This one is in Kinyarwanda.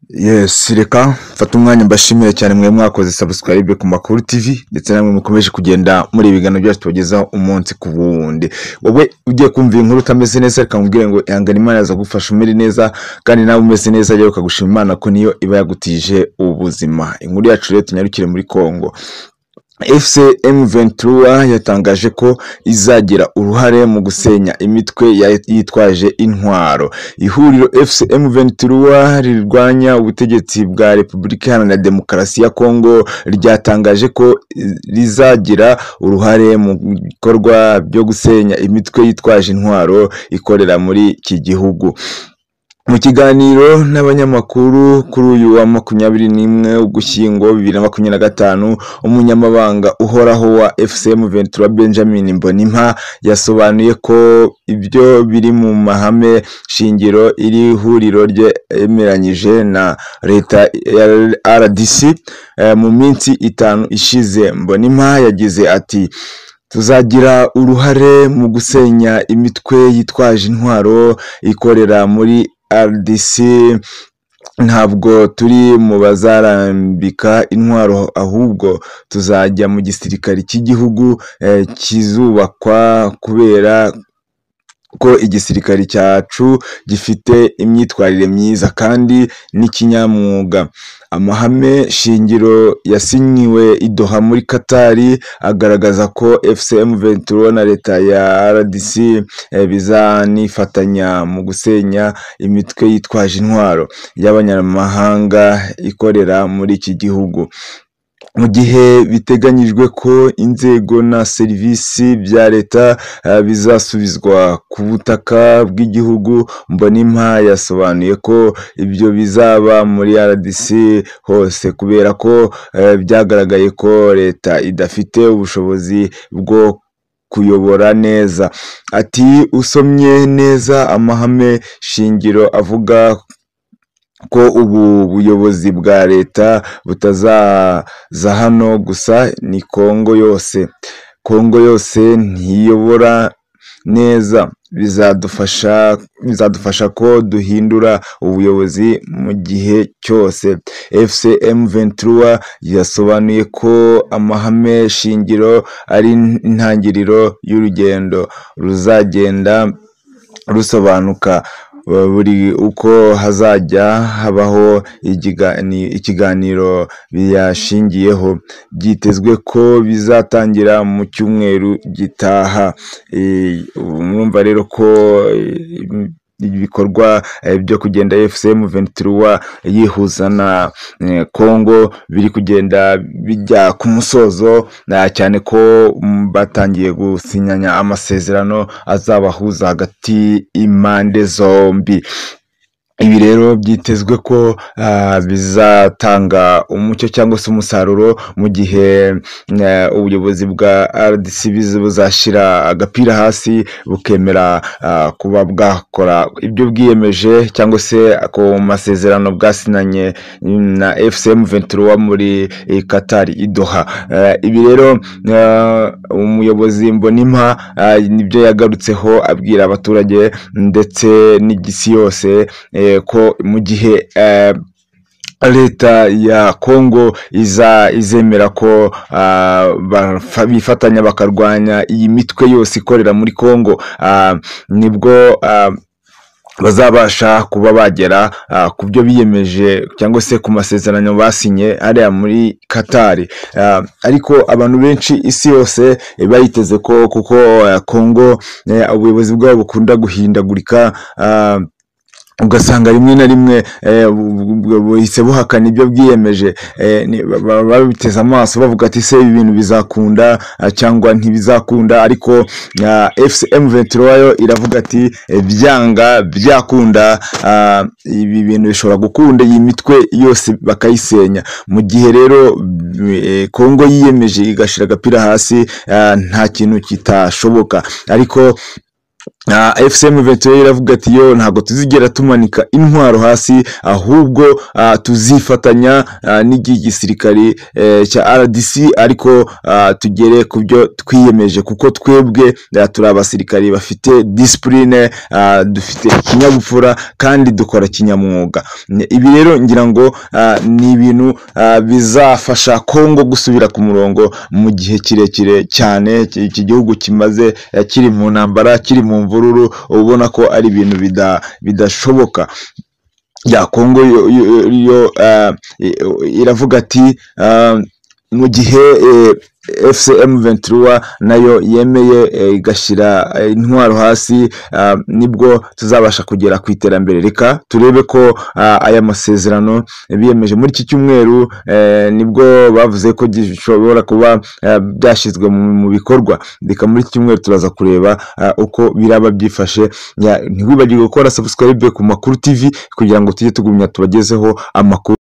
Yes, reka mfata umwanya mbashimire cyane mwe mwakoze subscribe ku Makuru TV ndetse namwe mukomeje kugenda muri ibiganiro byacu tubagezaho umunsi ku wundi. Wowe ugiye kumva inkuru utameze neza reka nkubwire ngo ihangane Imana yaza gufasha umere neza kandi nawe umeze neza rero ukagushima Imana ko niyo iba yagutije ubuzima. Inkuru yacu rero tunyarukire muri Kongo. FC M23 yatangaje ko izagira uruhare mu gusenya imitwe yitwaje intwaro. Ihuriro FC M23 rirwanya ubutegetsi bwa Repubulika Iharanira Demokarasi ya Kongo ryatangaje ko rizagira uruhare mu bikorwa byo gusenya imitwe yitwaje intwaro ikorera muri iki gihugu. Mu kiganiro n'abanyamakuru kuri uyu wa 21 Ugushyingo 2025, umunyamabanga uhoraho wa FCM 23 Benjamin Mbonimpa yasobanuye ko ibyo biri mu mahame shingiro iri huriro ryemeranyije na leta ya RDC. Mu minsi 5 ishize Mbonimpa yagize ati tuzagira uruhare mu gusenya imitwe yitwaje intwaro ikorera muri RDC. Ntabwo turi mu bazarambika intwaro ahubwo tuzajya mu gisirikare cy'igihugu kizubakwa kubera ko igisirikare cyacu gifite imyitwarire myiza kandi n'ikinyamwuga. Amahame shingiro yasinyiwe i Doha muri Qatar agaragaza ko FCM 23 na leta ya RDC bizanifatanya mu gusenya imitwe yitwaje intwaro y'abanyamahanga ikorera muri iki gihugu. Mu gihe biteganyijwe ko inzego na serivisi bya leta bizasubizwa ku butaka bw'igihugu, Mbonimpa yasobanuye ko ibyo bizaba muri RDC hose kubera ko byagaragaye ko leta idafite ubushobozi bwo kuyobora neza. Ati usomye neza amahame shingiro avuga ko ubu buyobozi bwa leta butazaza hano gusa ni Kongo yose. Kongo yose ntiyobora neza. Bizadufasha ko duhindura ubuyobozi mu gihe cyose. FCM 23 yasobanuye ko amahame shingiro ari intangiriro y'urugendo ruzagenda rusobanuka buri uko hazajya habaho ikiganiro biyashingiyeho. Byitezwe ko bizatangira mu cyumweru gitaha. Mwumva rero ko ibikorwa byo kugenda FCM 23 yihuza na Kongo biri kugenda bijya ku musozo, cyane ko batangiye gusinyanya amasezerano azabahuza hagati impande zombi. Ibi rero byitezwe ko bizatanga umucyo cyangwa se umusaruro mu gihe ubuyobozi bwa RDC buzashira agapira hasi bukemera kuba bwakora ibyo bwiyemeje cyangwa se ku masezerano bwasinanye na FCM 23 muri Qatar i Doha. Ibi rero umuyobozi Mbonimpa nibyo yagarutseho abwira abaturage ndetse n'igisi yose ko mu gihe leta ya Kongo izemera ko bifatanya bakarwanya iyi mitwe yose ikorera muri Kongo, nibwo bazabasha kuba bagera ku byo biyemeje cyangwa se ku masezerano basinye hariya muri Qatar. Ariko abantu benshi isi yose bayiteze ko kuko Kongo ubuyobozi bwabo bukunda guhindagurika, ugasanga rimwe na rimwe buhise buhakana ibyo bwiyemeje. Babiteze amaso bavuga ati se ibi bintu bizakunda cyangwa ntibizakunda, ariko FCM 23 yo iravuga ati byanga byakunda ibi bintu bishobora gukunda iyi mitwe yose bakayisenya. Mu gihe rero Kongo yiyemeje igashira agapira hasi nta kintu kitashoboka. Ariko FCM 21 iravuga ati yo ntago tuzigera tumanika intwaro hasi, ahubwo tuzifatanya n'igisirikari cya RDC, ariko tugere ku byo twiyemeje, kuko twebwe turi abasirikari bafite discipline, dufite ikinyabupfura kandi dukora kinyamwuga. Ibi rero ngira ngo ni ibintu bizafasha Kongo gusubira ku murongo mu gihe kirekire cyane. Iki gihugu kimaze kiri mu ntambara, kiri mu mvururu, ubona ko ari ibintu bidashoboka. Ya Kongo yo iravuga ati mu gihe FCM 23 nayo yemeye igashira intwaro hasi, nibwo tuzabasha kugera ku iterambere. Reka turebe ko aya masezerano biyemeje muri iki cyumweru, nibwo bavuze ko gishobora kuba byashyizwe mu bikorwa. Reka muri iki cyumweru turaza kureba uko biraba byifashe. Ntiwibagirwe gukora subscribe ku Makuru TV kugira ngo tujye tugumya tubagezeho amakuru.